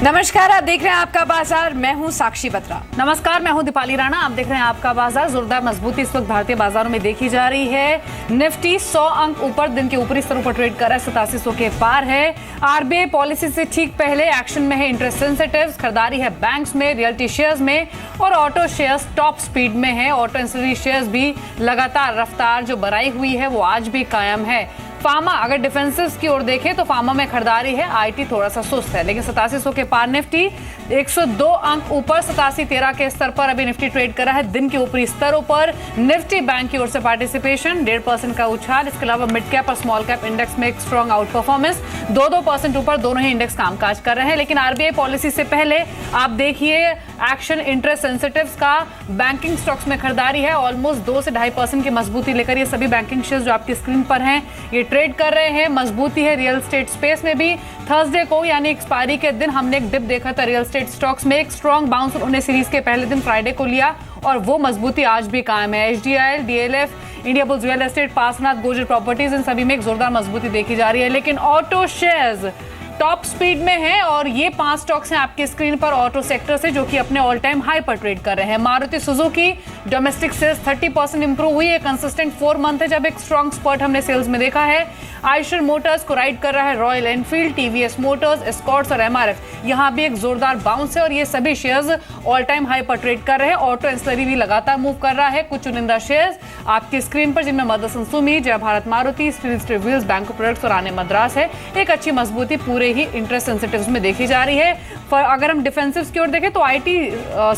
नमस्कार, आप देख रहे हैं आपका बाजार। मैं हूं साक्षी बत्रा। नमस्कार, मैं हूं दीपाली राणा। आप देख रहे हैं आपका बाजार। जोरदार मजबूती इस वक्त भारतीय बाजारों में देखी जा रही है। निफ्टी 100 अंक ऊपर दिन के ऊपरी स्तरों पर ट्रेड कर रहा है, 8700 के पार है। आरबीआई पॉलिसी से ठीक पहले एक्शन में है इंटरेस्ट सेंसिटिव्स। खरीदारी है बैंक्स में, रियल्टी शेयर्स में और ऑटो शेयर्स टॉप स्पीड में है। ऑटो एंसिलरी शेयर्स भी लगातार रफ्तार जो बनाई हुई है वो आज भी कायम है। फार्मा, अगर डिफेंसिव्स की ओर देखें तो फार्मा में खरीदारी है। आईटी थोड़ा सा सुस्त है, लेकिन 8700 के पार निफ्टी 102 अंक ऊपर 8713 के स्तर पर अभी निफ्टी ट्रेड कर रहा है। दिन के ऊपरी स्तरों पर निफ्टी बैंक की ओर से पार्टिसिपेशन 1.5% का उछाल। इसके अलावा मिड कैप और स्मॉल कैप इंडेक्स में एक स्ट्रॉन्ग आउट परफॉर्मेंस, 2% ऊपर दोनों ही इंडेक्स कामकाज कर रहे हैं। लेकिन आरबीआई पॉलिसी से पहले आप देखिए एक्शन इंटरेस्ट सेंसिटिव्स का बैंकिंग स्टॉक्स में खरीदारी है। ऑलमोस्ट 2 से 2.5% की मजबूती लेकर ये सभी बैंकिंग शेयर्स जो आपकी स्क्रीन पर हैं ये ट्रेड कर रहे हैं। मजबूती है रियल एस्टेट स्पेस में भी। थर्सडे को यानी एक्सपायरी के दिन हमने एक डिप देखा था रियल एस्टेट स्टॉक्स में। एक स्ट्रॉन्ग बाउंस उन्होंने सीरीज के पहले दिन फ्राइडे को लिया और वो मजबूती आज भी कायम है। HDIL, DLF, Indiabulls real estate, Parsvnath, Godrej properties, इन सभी में एक जोरदार मजबूती देखी जा रही है। लेकिन ऑटो शेयर्स टॉप स्पीड में है और ये 5 स्टॉक्स हैं आपकी स्क्रीन पर ऑटो सेक्टर से जो कि अपने ऑल टाइम हाई पर ट्रेड कर रहे हैं। Maruti Suzuki domestic sales 30% improve हुई है। कंसिस्टेंट 4 मंथ है जब एक स्ट्रॉन्ग स्पर्ट हमने सेल्स में देखा है। आइशर मोटर्स को राइड कर रहा है royal Enfield, TVS Motors, Escorts और एमआरएफ। यहाँ भी एक जोरदार बाउंस है और ये सभी शेयर्स ऑल टाइम हाई पर ट्रेड कर रहे हैं। ऑटो एंसिलरी भी लगातार मूव कर रहा है। कुछ चुनिंदा शेयर्स आपकी स्क्रीन पर जिनमें मदरसन सुमी, जय Bharat Maruti, steel wheels, bank products और आने मद्रास है। एक अच्छी मजबूती पूरे ही इंटरेस्ट सेंसिटिव्स में देखी जा रही है। अगर हम डिफेंसिव्स की ओर देखें तो आईटी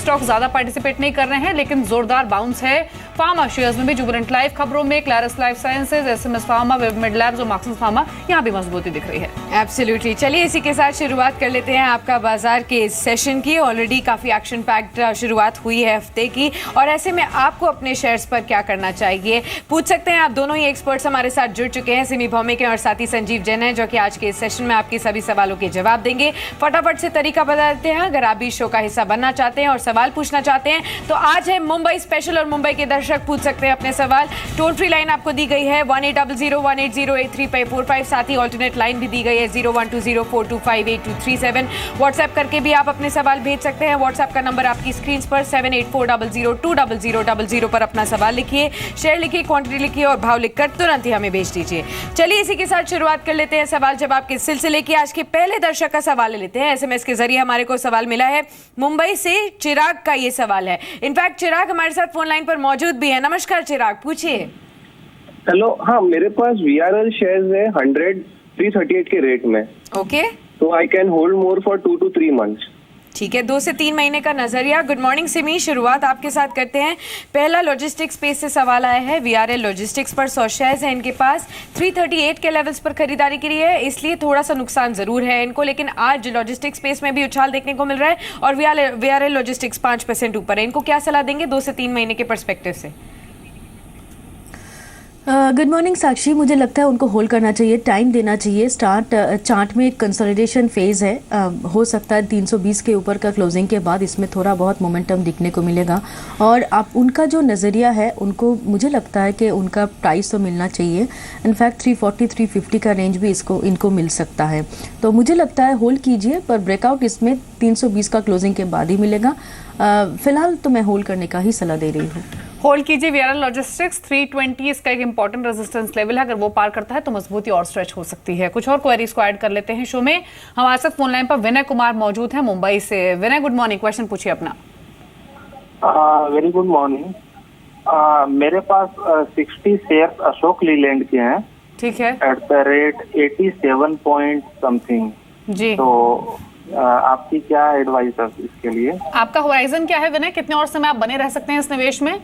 स्टॉक ज्यादा पार्टिसिपेट नहीं कर रहे हैं, लेकिन जोरदार बाउंस है फार्मा शेयर्स में भी। जुबिलेंट लाइफ खबरों में Claris life sciences, SMS pharma, वेबमेड लैब्स और मार्क्संस फार्मा, यहाँ भी मजबूती दिख रही है। एब्सोल्युटली। चलिए इसी के साथ शुरुआत कर लेते हैं आपका बाजार के इस सेशन की। ऑलरेडी काफी एक्शन पैक्ड शुरुआत हुई है हफ्ते की और ऐसे में आपको अपने शेयर्स पर क्या करना चाहिए पूछ सकते हैं। आप दोनों ही एक्सपर्ट्स हमारे साथ जुड़ चुके हैं, सिमी भौमिक और साथ ही संजीव जैन है, जो कि आज के इस सेशन में आपके सभी सवालों के जवाब देंगे। फटाफट से तरीका बता देते हैं। अगर आप भी शो का हिस्सा बनना चाहते हैं और सवाल पूछना चाहते हैं तो आज है मुंबई स्पेशल और मुंबई के दर्शक पूछ सकते हैं अपने सवाल। टोल फ्री लाइन आपको दी गई है 1800-180-8345। साथ ही ऑल्टरनेट लाइन भी दी गई है 012042582237। व्हाट्सएप करके भी आप अपने सवाल भेज सकते हैं। व्हाट्सएप का नंबर आपकी स्क्रीन पर 7840020000 पर अपना सवाल लिखिए, शेयर लिखिए, क्वांटिटी लिखिए और भाव लिखकर तुरंत ही हमें भेज दीजिए। चलिए इसी के साथ शुरुआत कर लेते हैं सवाल जवाब के सिलसिले की। आज के पहले दर्शक का सवाल ले लेते हैं। एसएमएस के जरिए हमारे को सवाल मिला है मुंबई से चिराग का। ये सवाल है, इनफैक्ट चिराग हमारे साथ फोन लाइन पर मौजूद भी है। नमस्कार चिराग, पूछिए। हेलो, हाँ मेरे पास वीआरएल शेयर्स है 100-338 के रेट में। ओके, तो I can hold more for 2 to 3 months। ठीक है, 2 से 3 महीने का नजरिया। गुड मॉर्निंग सिमी, शुरुआत आपके साथ करते हैं। पहला लॉजिस्टिक्स स्पेस से सवाल आया है। वीआरएल लॉजिस्टिक्स पर 100 शेयर्स हैं इनके पास। 338 के लेवल्स पर खरीदारी की है, इसलिए थोड़ा सा नुकसान जरूर है इनको, लेकिन आज लॉजिस्टिक्स स्पेस में भी उछाल देखने को मिल रहा है और वीआरएल लॉजिस्टिक्स 5% ऊपर है। इनको क्या सलाह देंगे 2 से 3 महीने के परस्पेक्टिव से? गुड मॉर्निंग साक्षी, मुझे लगता है उनको होल्ड करना चाहिए, टाइम देना चाहिए। चार्ट में एक कंसोलिडेशन फेज है। हो सकता है 320 के ऊपर का क्लोजिंग के बाद इसमें थोड़ा बहुत मोमेंटम दिखने को मिलेगा और आप उनका जो नज़रिया है उनको, मुझे लगता है कि उनका प्राइस तो मिलना चाहिए। इनफैक्ट 340-350 का रेंज भी इनको मिल सकता है। तो मुझे लगता है होल्ड कीजिए, पर ब्रेकआउट इसमें 320 का क्लोजिंग के बाद ही मिलेगा। फिलहाल तो मैं होल्ड करने का ही सलाह दे रही हूँ। होल्ड कीजिए वीआरएल लॉजिस्टिक्स। 320 इसका एक इंपॉर्टेंट रेजिस्टेंस लेवल है, अगर वो पार करता है तो मजबूती और स्ट्रेच हो सकती है। कुछ और क्वेरीज को ऐड कर लेते हैं शो में। हमारे साथ फोन लाइन पर विनय कुमार मौजूद हैं मुंबई से। विनय, गुड मॉर्निंग, क्वेश्चन पूछिए अपना। Very good morning. मेरे पास 60 शेयर अशोक लीलैंड के हैं। ठीक है, at the rate 87 point something ji. तो आपकी क्या एडवाइस है इसके लिए? आपका होराइजन क्या है विनय? कितने और समय आप बने रह सकते हैं इस निवेश में?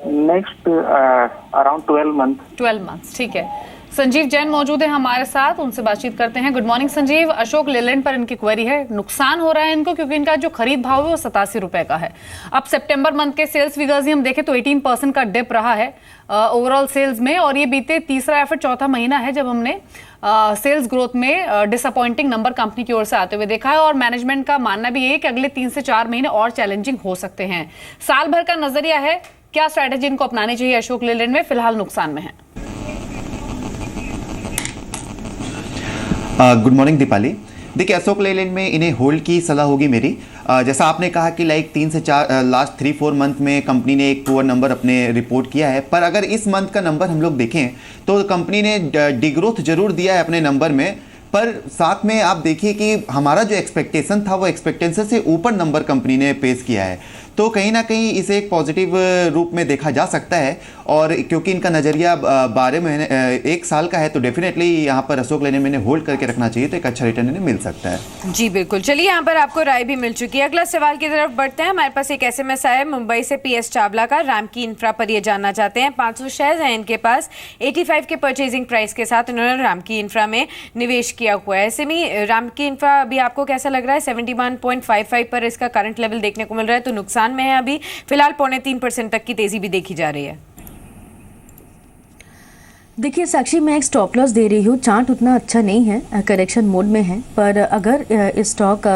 Next around 12 month. 12 मंथ्स, ठीक है। संजीव जैन मौजूद है हमारे साथ, उनसे बातचीत करते हैं। Good morning Sanjeev. Ashok Leyland पर इनकी क्वेरी है। नुकसान हो रहा है इनको क्योंकि इनका जो खरीद भाव है वो 87 रुपए का है। अब सितंबर मंथ के सेल्स फिगर्स ही हम देखें तो 18% का डिप रहा है ओवरऑल सेल्स में, और ये बीते तीसरा या फिर चौथा महीना है जब हमने सेल्स ग्रोथ में डिसअपॉइंटिंग नंबर कंपनी की ओर से आते हुए देखा है। और मैनेजमेंट का मानना भी है कि अगले 3 से 4 महीने और चैलेंजिंग हो सकते हैं। साल भर का नजरिया है, क्या स्ट्रैटेजी इनको अपनानी चाहिए अशोक लेलैंड में? फिलहाल नुकसान में है। Good morning Deepali. देखिए अशोक लेलैंड में इन्हें होल्ड की सलाह होगी मेरी। जैसा आपने कहा कि लाइक 3 से 4 लास्ट 3-4 मंथ में कंपनी ने एक पुअर नंबर अपने रिपोर्ट किया है, पर अगर इस मंथ का नंबर हम लोग देखें तो कंपनी ने डिग्रोथ जरूर दिया है अपने नंबर में, पर साथ में आप देखिए कि हमारा जो एक्सपेक्टेशन था वो एक्सपेक्टेशन से ऊपर नंबर कंपनी ने पेश किया है। तो कहीं ना कहीं इसे एक पॉजिटिव रूप में देखा जा सकता है, और क्योंकि इनका नज़रिया 12 महीने 1 साल का है तो डेफिनेटली यहाँ पर अशोक लेलैंड में होल्ड करके रखना चाहिए, तो एक अच्छा रिटर्न इन्हें मिल सकता है। जी बिल्कुल, चलिए यहाँ पर आपको राय भी मिल चुकी है। अगला सवाल की तरफ बढ़ते हैं। हमारे पास एक SMS आया है मुंबई से PS चावला का। रामकी इंफ्रा पर ये जानना चाहते हैं। 500 शेयर्स हैं इनके पास, 85 के परचेजिंग प्राइस के साथ इन्होंने रामकी इंफ्रा में निवेश किया हुआ है। ऐसे में रामकी इंफ्रा अभी आपको कैसा लग रहा है? 71.55 पर इसका करंट लेवल देखने को मिल रहा है, तो नुकसान में है अभी फिलहाल। 0.3% तक की तेजी भी देखी जा रही है। देखिए साक्षी, मैं एक स्टॉप लॉस दे रही हूँ। चार्ट उतना अच्छा नहीं है, करेक्शन मोड में है, पर अगर स्टॉक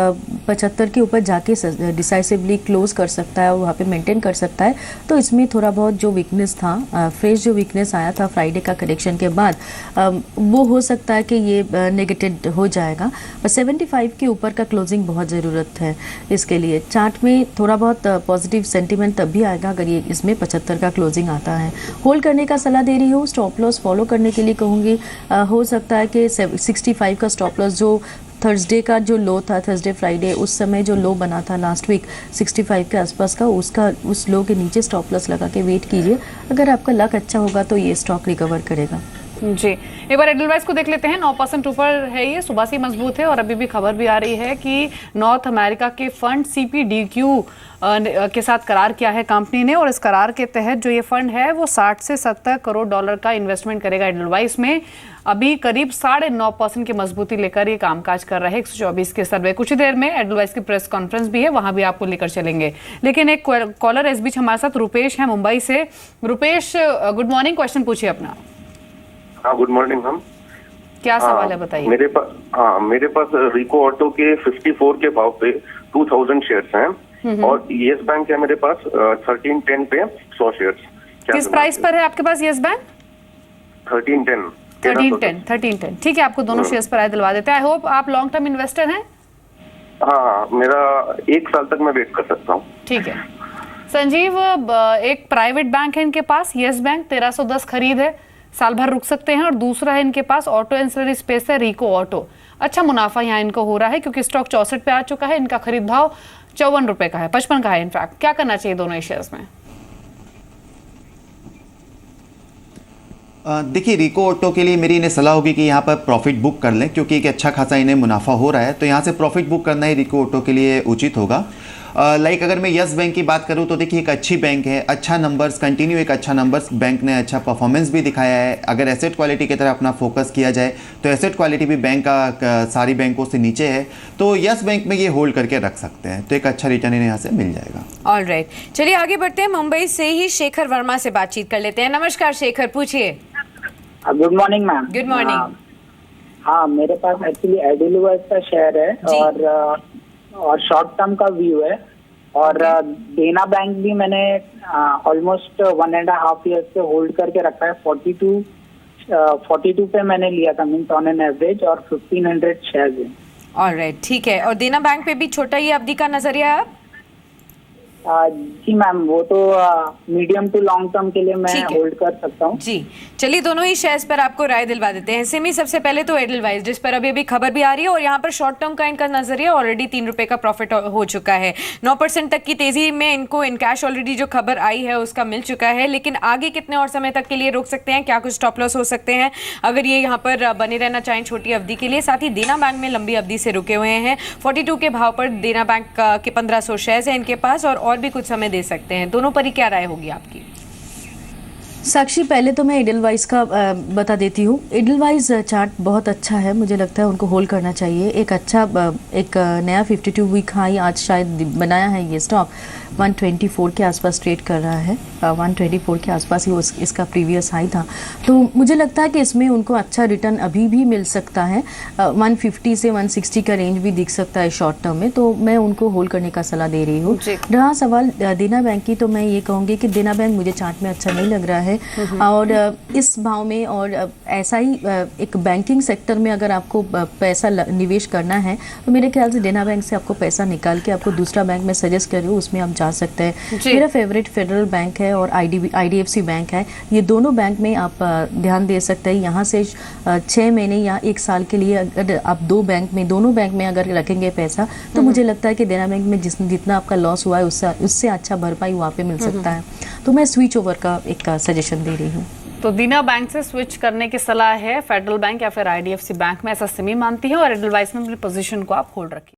75 के ऊपर जाके डिसाइसिवली क्लोज कर सकता है और वहाँ पे मेंटेन कर सकता है, तो इसमें थोड़ा बहुत जो वीकनेस था, फ्रेश जो वीकनेस आया था फ्राइडे का करेक्शन के बाद, वो हो सकता है कि ये नेगेटेड हो जाएगा। और 75 के ऊपर का क्लोजिंग बहुत ज़रूरत है इसके लिए। चार्ट में थोड़ा बहुत पॉजिटिव सेंटिमेंट तब भी आएगा अगर ये इसमें 75 का क्लोजिंग आता है। होल्ड करने का सलाह दे रही हूँ, स्टॉप लॉस फॉलो करने के लिए कहूँगी। हो सकता है कि 65 का स्टॉप लॉस, जो थर्सडे का जो लो था, थर्सडे फ्राइडे उस समय जो लो बना था लास्ट वीक 65 के आसपास का, उस लो के नीचे स्टॉप लॉस लगा के वेट कीजिए। अगर आपका लक अच्छा होगा तो ये स्टॉक रिकवर करेगा। जी, एक बार एडलवाइस को देख लेते हैं। 9% ऊपर है ये, सुबह से मजबूत है, और अभी भी खबर भी आ रही है कि नॉर्थ अमेरिका के फंड CPDQ के साथ करार किया है कंपनी ने, और इस करार के तहत जो ये फंड है वो 60 से 70 करोड़ डॉलर का इन्वेस्टमेंट करेगा एडलवाइस में। अभी करीब 9.5% की मजबूती लेकर ये कामकाज कर रहा है 124 के सर्वे। कुछ ही देर में एडलवाइस की प्रेस कॉन्फ्रेंस भी है, वहां भी आपको लेकर चलेंगे। लेकिन एक कॉलर इस बीच हमारे साथ रुपेश है मुंबई से। रुपेश, गुड मॉर्निंग, क्वेश्चन पूछिए अपना। हाँ, गुड मॉर्निंग मैम। क्या सवाल है बताइए। मेरे पास रिको ऑटो के 54 के भाव पे 2000 शेयर्स हैं, और येस बैंक है मेरे पास 1310 पे 100 शेयर्स। किस प्राइस पर है आपके पास येस बैंक? 1310। ठीक है, आपको दोनों शेयर्स पर आए दिलवा देते हैं। आई होप आप लॉन्ग टर्म इन्वेस्टर हैं। हाँ, मेरा 1 साल तक मैं वेट कर सकता हूँ। ठीक है संजीव, एक प्राइवेट बैंक है इनके पास, येस बैंक, 1310 खरीद है, साल भर रुक सकते हैं। और दूसरा है इनके पास ऑटो एंसिलरी स्पेस है, रिको ऑटो। अच्छा मुनाफा यहाँ इनको हो रहा है क्योंकि स्टॉक 64 पे आ चुका है। इनका खरीद भाव 54 रुपए का है, 55 का है इनफैक्ट। क्या करना चाहिए दोनों शेयर्स में? देखिए रिको ऑटो के लिए मेरी इन्हें सलाह होगी कि यहाँ पर प्रॉफिट बुक कर लें, क्योंकि एक अच्छा खासा इन्हें मुनाफा हो रहा है, तो यहाँ से प्रॉफिट बुक करना ही रिको ऑटो के लिए उचित होगा। लाइक अगर मैं यस बैंक की बात करूँ तो देखिए एक अच्छी बैंक है, अच्छा नंबर्स कंटिन्यू, एक अच्छा नंबर्स बैंक ने अच्छा परफॉर्मेंस भी दिखाया है। अगर एसेट क्वालिटी की तरफ अपना फोकस किया जाए तो एसेट क्वालिटी भी बैंक का सारी बैंकों से नीचे है, तो यस बैंक में ये होल्ड करके रख सकते हैं, तो एक अच्छा रिटर्न इन्हें यहाँ से मिल जाएगा। ऑलराइट, चलिए आगे बढ़ते हैं। मुंबई से ही शेखर वर्मा से बातचीत कर लेते हैं। नमस्कार शेखर, पूछिए। Good morning ma'am. Good morning. हाँ, मेरे पास एक्चुअली एडिलवाइस का शेयर है और शॉर्ट टर्म का व्यू है, और देना बैंक भी मैंने ऑलमोस्ट 1.5 ईयर से होल्ड करके रखा है। 42 पे मैंने लिया था, मीन्स ऑन एन एवरेज, और 1500 शेयर है। ऑलराइट, ठीक है। और देना बैंक पे भी छोटा ही अवधि का नजरिया है? जी मैम, वो तो मीडियम टू लॉन्ग टर्म के लिए मैं होल्ड कर सकता हूँ। जी, चलिए दोनों ही शेयर्स पर आपको राय दिलवा देते हैं। सिमी, सबसे पहले तो एडलवाइस, जिस पर अभी अभी खबर भी आ रही है, और यहाँ पर शॉर्ट टर्म का इनका नजरिया ऑलरेडी 3 रुपए का प्रॉफिट हो चुका है। 9% तक की तेजी में इनको इन कैश ऑलरेडी जो खबर आई है उसका मिल चुका है। लेकिन आगे कितने और समय तक के लिए रोक सकते हैं? क्या कुछ स्टॉप लॉस हो सकते हैं अगर ये यहाँ पर बने रहना चाहें छोटी अवधि के लिए? साथ ही देना बैंक में लंबी अवधि से रुके हुए हैं। 42 के भाव पर देना बैंक के 1500 शेयर्स है इनके पास, और भी कुछ समय दे सकते हैं। दोनों पर ही क्या राय होगी आपकी? साक्षी, पहले तो मैं एडलवाइस का बता देती हूँ। एडलवाइस चार्ट बहुत अच्छा है, मुझे लगता है उनको होल्ड करना चाहिए। एक अच्छा एक नया 52 वीक हाई आज शायद बनाया है ये स्टॉक, 124 के आसपास ट्रेड कर रहा है, 124 के आसपास ही इसका प्रीवियस हाई था। तो मुझे लगता है कि इसमें उनको अच्छा रिटर्न अभी भी मिल सकता है, 150 से 160 का रेंज भी दिख सकता है शॉर्ट टर्म में, तो मैं उनको होल्ड करने का सलाह दे रही हूँ। रहा सवाल देना बैंक की, तो मैं ये कहूँगी कि देना बैंक मुझे चार्ट में अच्छा नहीं लग रहा है, और इस भाव में और ऐसा ही एक बैंकिंग सेक्टर में अगर आपको पैसा निवेश करना है तो मेरे ख्याल से देना बैंक से आपको पैसा निकाल के आपको दूसरा बैंक में सजेस्ट कर रही हूँ, उसमें आप जा सकते हैं। मेरा फेवरेट फेडरल बैंक है और IDFC बैंक है, ये दोनों बैंक में आप ध्यान दे सकते हैं। यहाँ से 6 महीने या 1 साल के लिए अगर आप दोनों बैंक में अगर रखेंगे पैसा, तो मुझे लगता है कि देना बैंक में जितना आपका लॉस हुआ है उससे अच्छा भरपाई वहाँ पे मिल सकता है। तो मैं स्विच ओवर का एक सजेशन दे रही हूँ। तो देना बैंक से स्विच करने की सलाह है फेडरल बैंक या फिर IDFC बैंक में, ऐसा सिमी मानती है, और एडवाइस में अपनी पोजीशन को आप होल्ड रखिए।